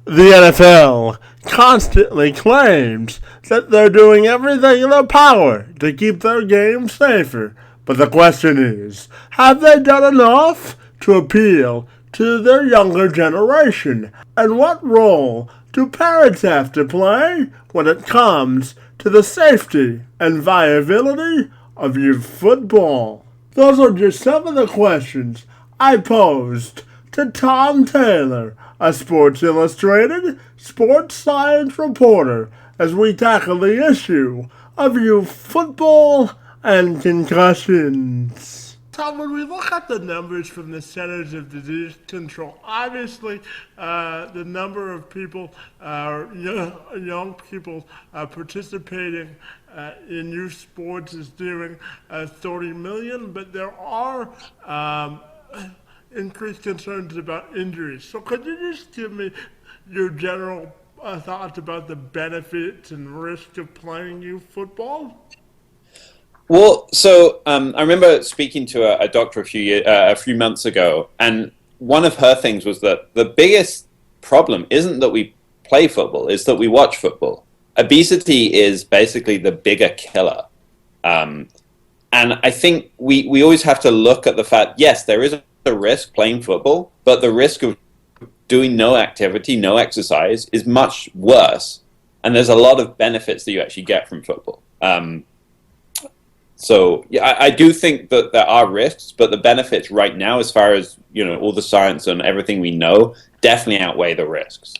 The NFL constantly claims that they're doing everything in their power to keep their game safer. But the question is, have they done enough to appeal to their younger generation? And what role do parents have to play when it comes to the safety and viability of youth football? Those are just some of the questions I posed to Tom Taylor, a Sports Illustrated sports science reporter, as we tackle the issue of youth football and concussions. Tom, when we look at the numbers from the Centers of Disease Control, obviously the number of people, young people participating in youth sports is nearing 30 million, but there are increased concerns about injuries. So could you just give me your general thoughts about the benefits and risks of playing youth football? Well, so I remember speaking to a doctor a few months ago, and one of her things was that the biggest problem isn't that we play football; it's that we watch football. Obesity is basically the bigger killer, and I think we always have to look at the fact. Yes, there is a risk playing football, but the risk of doing no activity, no exercise, is much worse, and there's a lot of benefits that you actually get from football. So yeah, I do think that there are risks, but the benefits right now, as far as all the science and everything we know, definitely outweigh the risks.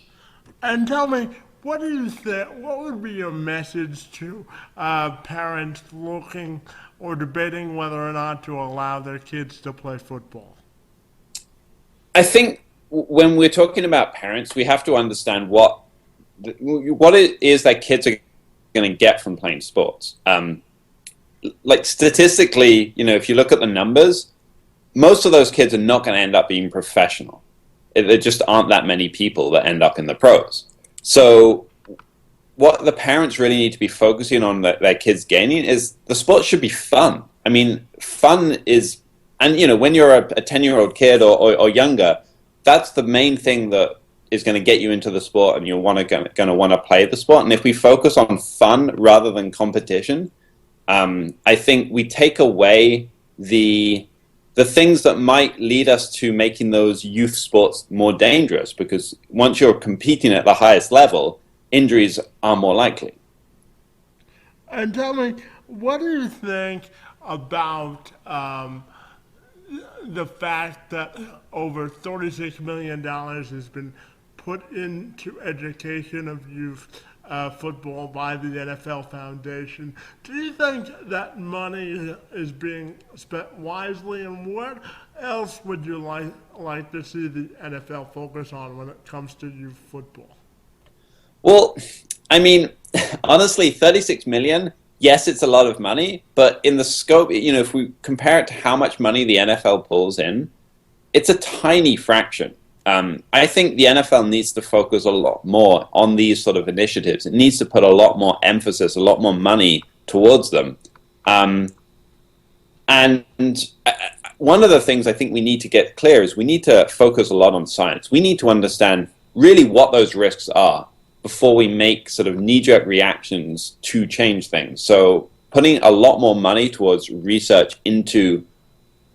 And tell me, what do you think? What would be your message to parents looking or debating whether or not to allow their kids to play football? I think when we're talking about parents, we have to understand what it is that kids are going to get from playing sports. Like statistically, if you look at the numbers, most of those kids are not going to end up being professional. There just aren't that many people that end up in the pros. So what the parents really need to be focusing on that their kids gaining is the sport should be fun. I mean, fun is, and when you're a 10-year-old kid or younger, that's the main thing that is going to get you into the sport, and you're going to want to play the sport. And if we focus on fun rather than competition, I think we take away the things that might lead us to making those youth sports more dangerous, because once you're competing at the highest level, injuries are more likely. And tell me, what do you think about the fact that over $36 million has been put into education of youth football by the NFL Foundation? Do you think that money is being spent wisely, and what else would you like to see the NFL focus on when it comes to youth football? Well, I mean, honestly, 36 million, yes, it's a lot of money, but in the scope, if we compare it to how much money the NFL pulls in, it's a tiny fraction. I think the NFL needs to focus a lot more on these sort of initiatives. It needs to put a lot more emphasis, a lot more money towards them. And one of the things I think we need to get clear is we need to focus a lot on science. We need to understand really what those risks are before we make sort of knee-jerk reactions to change things. So putting a lot more money towards research into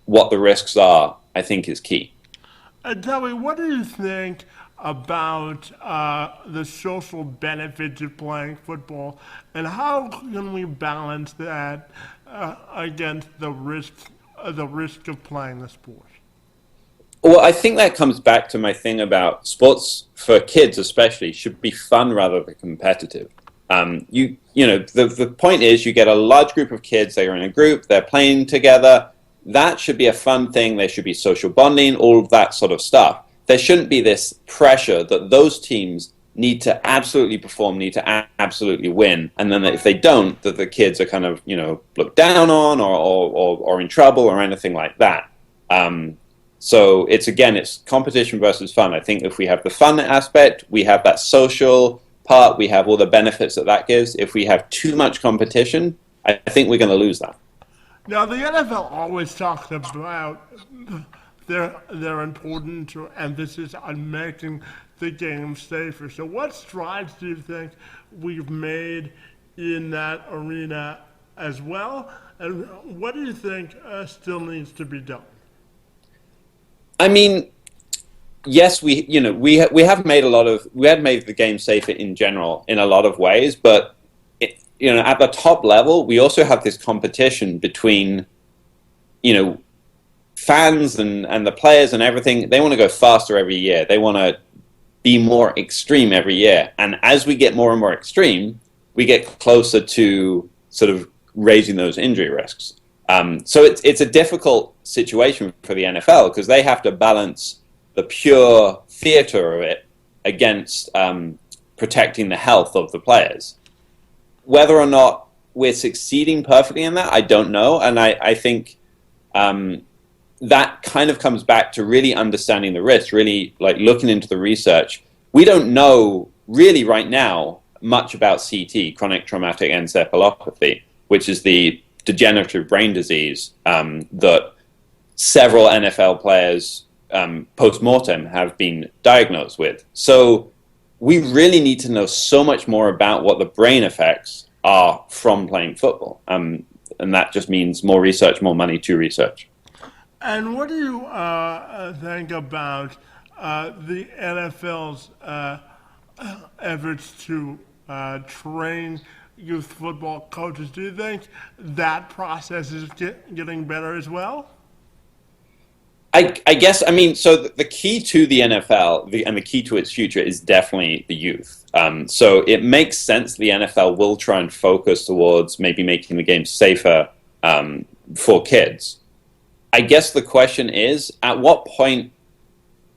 what the risks are, I think, is key. And tell me, what do you think about the social benefits of playing football, and how can we balance that against the risk of playing the sport? Well, I think that comes back to my thing about sports for kids, especially, should be fun rather than competitive. The point is, you get a large group of kids. They are in a group. They're playing together. That should be a fun thing. There should be social bonding, all of that sort of stuff. There shouldn't be this pressure that those teams need to absolutely perform, need to absolutely win, and then if they don't, that the kids are kind of looked down on or in trouble or anything like that. So it's competition versus fun. I think if we have the fun aspect, we have that social part, we have all the benefits that gives. If we have too much competition, I think we're going to lose that. Now, the NFL always talks about their importance or emphasis on making the game safer. So what strides do you think we've made in that arena as well? And what do you think still needs to be done? I mean, yes, we have made we have made the game safer in general in a lot of ways, but at the top level, we also have this competition between fans and the players and everything. They want to go faster every year. They want to be more extreme every year, and as we get more and more extreme, we get closer to sort of raising those injury risks. So it's a difficult situation for the NFL because they have to balance the pure theater of it against protecting the health of the players. Whether or not we're succeeding perfectly in that, I don't know. And I think that kind of comes back to really understanding the risks, really like looking into the research. We don't know really right now much about CT, chronic traumatic encephalopathy, which is the degenerative brain disease that several NFL players post-mortem have been diagnosed with. So we really need to know so much more about what the brain effects are from playing football. And that just means more research, more money to research. And what do you think about the NFL's efforts to train youth football coaches? Do you think that process is getting better as well? I guess, I mean, so the key to the NFL and the key to its future is definitely the youth. So it makes sense the NFL will try and focus towards maybe making the game safer for kids. I guess the question is, at what point,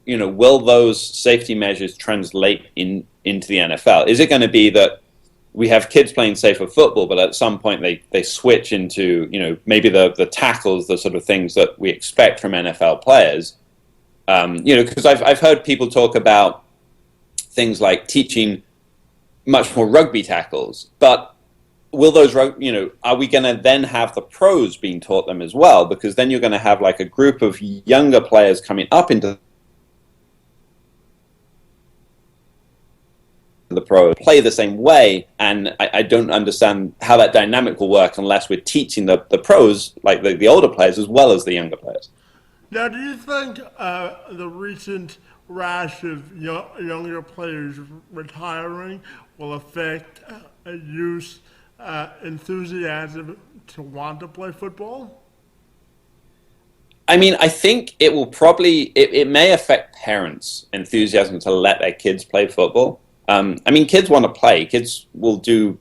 will those safety measures translate into the NFL? Is it going to be that we have kids playing safer football, but at some point they switch into, maybe the tackles, the sort of things that we expect from NFL players? Because I've heard people talk about things like teaching much more rugby tackles, but will those, are we going to then have the pros being taught them as well? Because then you're going to have like a group of younger players coming up into the pro play the same way, and I don't understand how that dynamic will work unless we're teaching the pros, like the older players, as well as the younger players. Now, do you think the recent rash of younger players retiring will affect youth enthusiasm to want to play football? I mean, I think it will probably, it may affect parents' enthusiasm to let their kids play football. I mean, kids want to play. Kids will do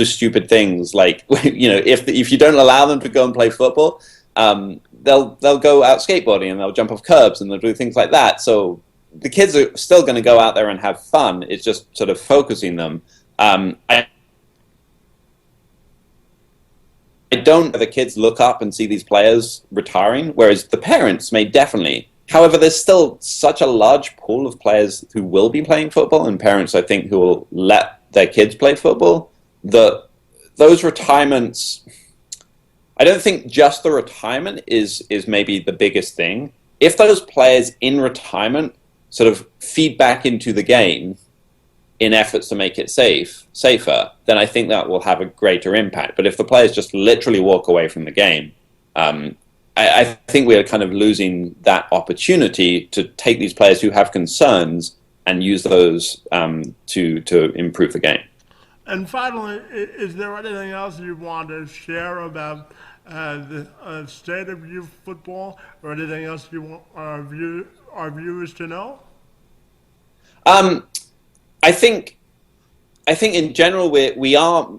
stupid things. Like, if you don't allow them to go and play football, they'll go out skateboarding and they'll jump off curbs and they'll do things like that. So the kids are still going to go out there and have fun. It's just sort of focusing them. I don't. The kids look up and see these players retiring, whereas the parents may definitely. However, there's still such a large pool of players who will be playing football, and parents, I think, who will let their kids play football, that those retirements, I don't think just the retirement is maybe the biggest thing. If those players in retirement sort of feed back into the game in efforts to make it safer, then I think that will have a greater impact. But if the players just literally walk away from the game, I think we are kind of losing that opportunity to take these players who have concerns and use those to improve the game. And finally, is there anything else you want to share about the state of youth football, or anything else you want our viewers to know? I think in general we are,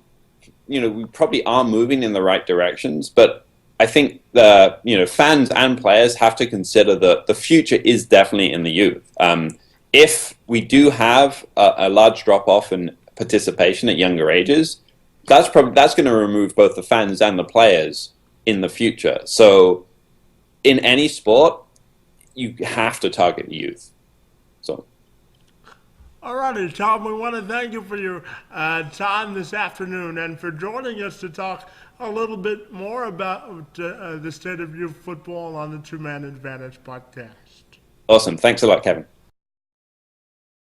we probably are moving in the right directions, but I think the fans and players have to consider that the future is definitely in the youth. If we do have a large drop off in participation at younger ages, that's going to remove both the fans and the players in the future. So in any sport, you have to target the youth. So. All righty, Tom, we want to thank you for your time this afternoon and for joining us to talk a little bit more about the state of youth football on the Two Man Advantage podcast. Awesome. Thanks a lot, Kevin.